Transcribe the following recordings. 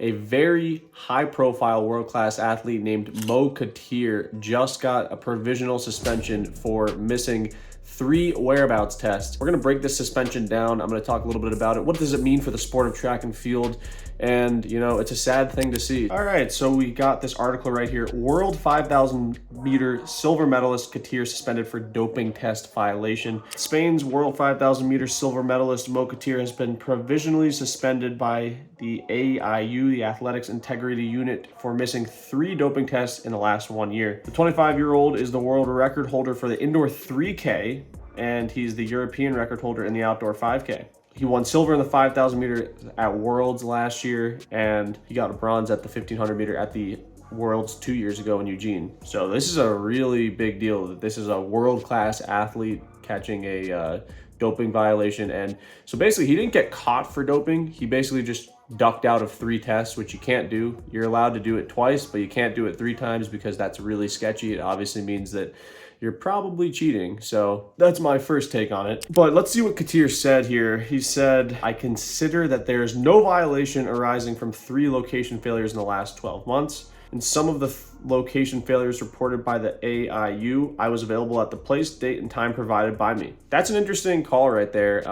a very high-profile world-class athlete named Mo Katir just got a provisional suspension for missing 3 whereabouts tests. We're gonna break this suspension down. I'm gonna talk a little bit about it. What does it mean for the sport of track and field? And you know, it's a sad thing to see. All right, so we got this article right here. World 5,000 meter silver medalist Katir suspended for doping test violation. Spain's world 5,000 meter silver medalist Mo Katir has been provisionally suspended by the AIU, the Athletics Integrity Unit, for missing 3 doping tests in the last 1 year. The 25-year-old is the world record holder for the indoor 3K, and he's the European record holder in the outdoor 5K. He won silver in the 5,000 meter at Worlds last year, and he got a bronze at the 1,500 meter at the Worlds 2 years ago in Eugene. So this is a really big deal. This is a world-class athlete catching a doping violation. And so basically he didn't get caught for doping. He basically just ducked out of 3 tests, which you can't do. You're allowed to do it twice, but you can't do it 3 times because that's really sketchy. It obviously means that you're probably cheating. So that's my first take on it. But let's see what Katir said here. He said, "I consider that there is no violation arising from 3 location failures in the last 12 months. In some of the location failures reported by the AIU, I was available at the place, date, and time provided by me." That's an interesting call right there.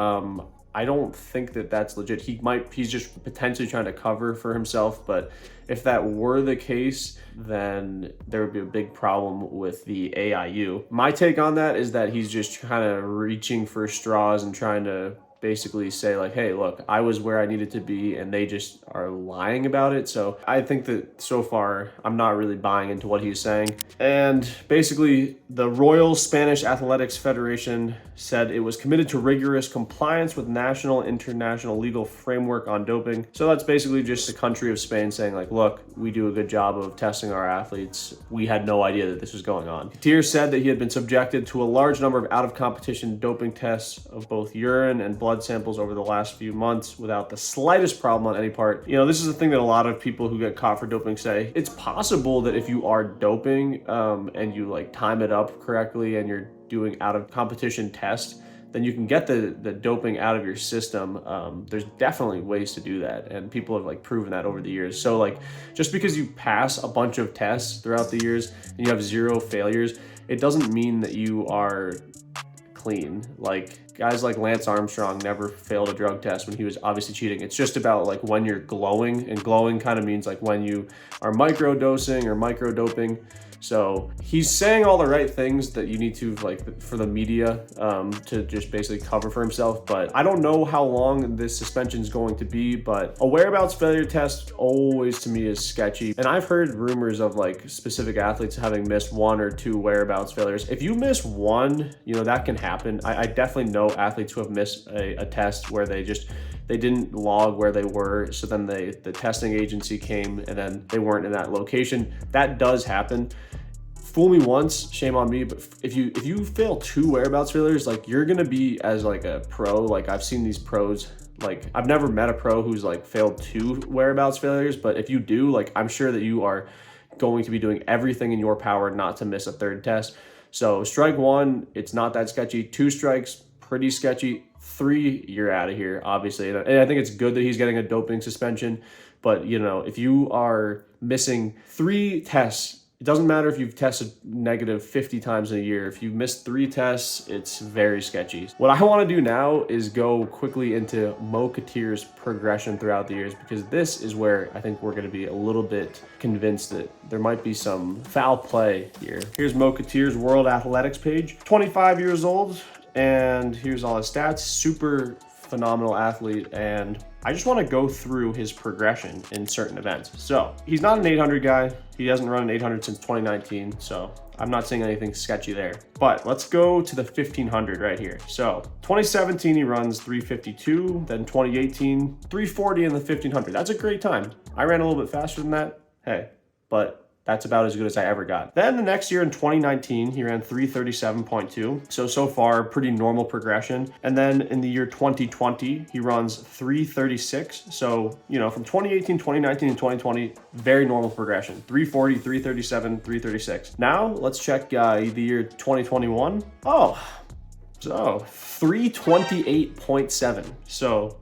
I don't think that that's legit. He's just potentially trying to cover for himself, but if that were the case, then there would be a big problem with the AIU. My take on that is that he's just kind of reaching for straws and trying to basically say like, hey, look, I was where I needed to be and they just are lying about it. So I think that so far I'm not really buying into what he's saying. And basically the Royal Spanish Athletics Federation said it was committed to rigorous compliance with national and international legal framework on doping. So that's basically just the country of Spain saying like, look, we do a good job of testing our athletes. We had no idea that this was going on. Katir said that he had been subjected to a large number of out-of-competition doping tests of both urine and blood samples over the last few months without the slightest problem on any part. You know, this is the thing that a lot of people who get caught for doping say. It's possible that if you are doping and you like time it up correctly and you're doing out of competition tests, then you can get the doping out of your system. There's definitely ways to do that, and people have like proven that over the years. So like, just because you pass a bunch of tests throughout the years and you have 0 failures, it doesn't mean that you are clean. Like guys like Lance Armstrong never failed a drug test when he was obviously cheating. It's just about like when you're glowing, and glowing kind of means like when you are microdosing or microdoping. So he's saying all the right things that you need to, like, for the media to just basically cover for himself. But I don't know how long this suspension is going to be, but a whereabouts failure test always to me is sketchy. And I've heard rumors of like specific athletes having missed 1 or 2 whereabouts failures. If you miss 1, you know, that can happen. I definitely know athletes who have missed a test where they didn't log where they were, so then the testing agency came and then they weren't in that location. That does happen. Fool me once, shame on me, but if you fail 2 whereabouts failures, like you're gonna be as like a pro. Like I've seen these pros, like I've never met a pro who's like failed 2 whereabouts failures, but if you do, like I'm sure that you are going to be doing everything in your power not to miss a 3rd test. So strike 1, it's not that sketchy. 2 strikes, pretty sketchy. 3, you're out of here, obviously. And I think it's good that he's getting a doping suspension, but you know, if you are missing 3 tests, it doesn't matter if you've tested negative 50 times in a year. If you missed 3 tests, it's very sketchy. What I want to do now is go quickly into Mo Katir's progression throughout the years, because this is where I think we're going to be a little bit convinced that there might be some foul play here. Here's Mo Katir's World Athletics page. 25 years old, and here's all his stats. Super phenomenal athlete, and I just want to go through his progression in certain events. So he's not an 800 guy. He hasn't run an 800 since 2019, so I'm not seeing anything sketchy there. But let's go to the 1500 right here. So 2017, he runs 352, then 2018, 340 in the 1500. That's a great time. I ran a little bit faster than that. Hey, but that's about as good as I ever got. Then the next year in 2019, he ran 337.2. So far, pretty normal progression. And then in the year 2020, he runs 336. So, you know, from 2018, 2019, and 2020, very normal progression. 340, 337, 336. Now let's check the year 2021. Oh, so 328.7. So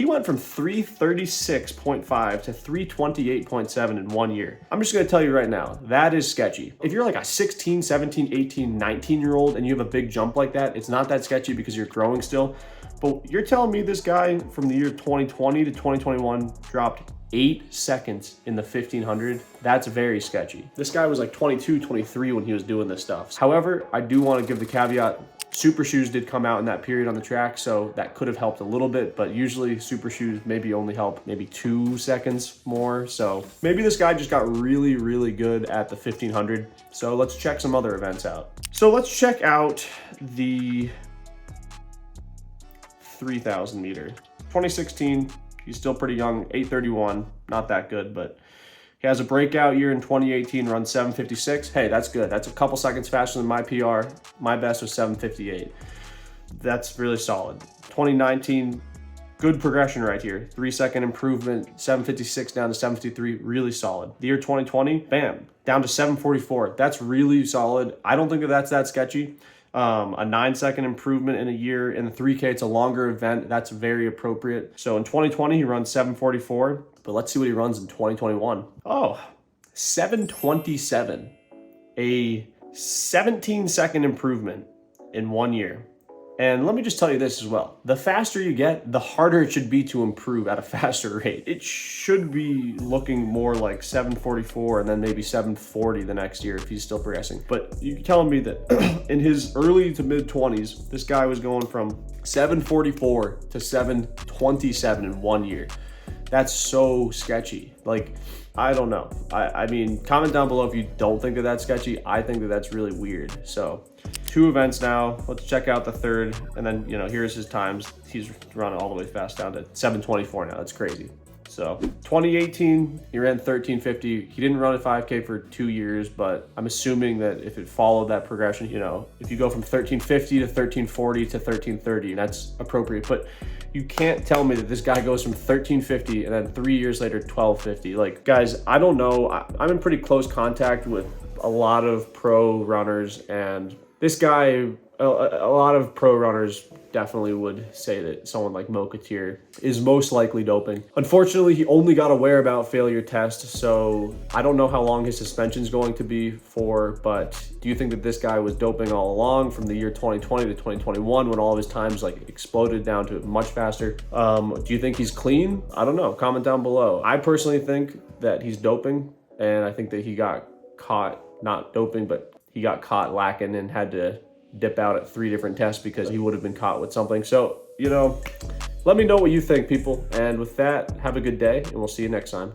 He went from 336.5 to 328.7 in 1 year. I'm just gonna tell you right now, that is sketchy. If you're like a 16, 17, 18, 19-year-old and you have a big jump like that, it's not that sketchy because you're growing still. But you're telling me this guy from the year 2020 to 2021 dropped 8 seconds in the 1500? That's very sketchy. This guy was like 22, 23 when he was doing this stuff. However, I do want to give the caveat, super shoes did come out in that period on the track, so that could have helped a little bit, but usually super shoes maybe only help maybe 2 seconds more. So maybe this guy just got really, really good at the 1500. So let's check some other events out. So let's check out the 3000 meter. 2016, he's still pretty young, 8:31, not that good, but he has a breakout year in 2018, runs 7:56. Hey, that's good. That's a couple seconds faster than my PR. My best was 7:58. That's really solid. 2019, good progression right here. 3-second improvement, 7:56 down to 7:53, really solid. The year 2020, bam, down to 7:44. That's really solid. I don't think that that's that sketchy. A 9-second improvement in a year. In the 3K, it's a longer event. That's very appropriate. So in 2020, he runs 7:44, but let's see what he runs in 2021. Oh, 7:27, a 17-second improvement in 1 year. And let me just tell you this as well. The faster you get, the harder it should be to improve at a faster rate. It should be looking more like 7:44 and then maybe 7:40 the next year if he's still progressing. But you're telling me that in his early to mid 20s, this guy was going from 7:44 to 7:27 in 1 year. That's so sketchy. Like, I don't know. I mean, comment down below if you don't think that that's sketchy. I think that that's really weird. So 2 events now. Let's check out the third. And then, you know, here's his times. He's running all the way fast down to 7:24 now. That's crazy. So 2018, he ran 13:50. He didn't run a 5K for 2 years, but I'm assuming that if it followed that progression, you know, if you go from 13:50 to 13:40 to 13:30, that's appropriate. But you can't tell me that this guy goes from 13:50 and then 3 years later 12:50. Like, guys, I don't know. I'm in pretty close contact with a lot of pro runners, and this guy, a lot of pro runners definitely would say that someone like Mo Katir is most likely doping. Unfortunately, he only got a whereabout failure test, so I don't know how long his suspension is going to be for, but do you think that this guy was doping all along from the year 2020 to 2021 when all of his times like exploded down to much faster? Do you think he's clean? I don't know. Comment down below. I personally think that he's doping, and I think that he got caught not doping, but he got caught lacking and had to dip out at 3 different tests because he would have been caught with something. So, you know, let me know what you think, people. And with that, have a good day, and we'll see you next time.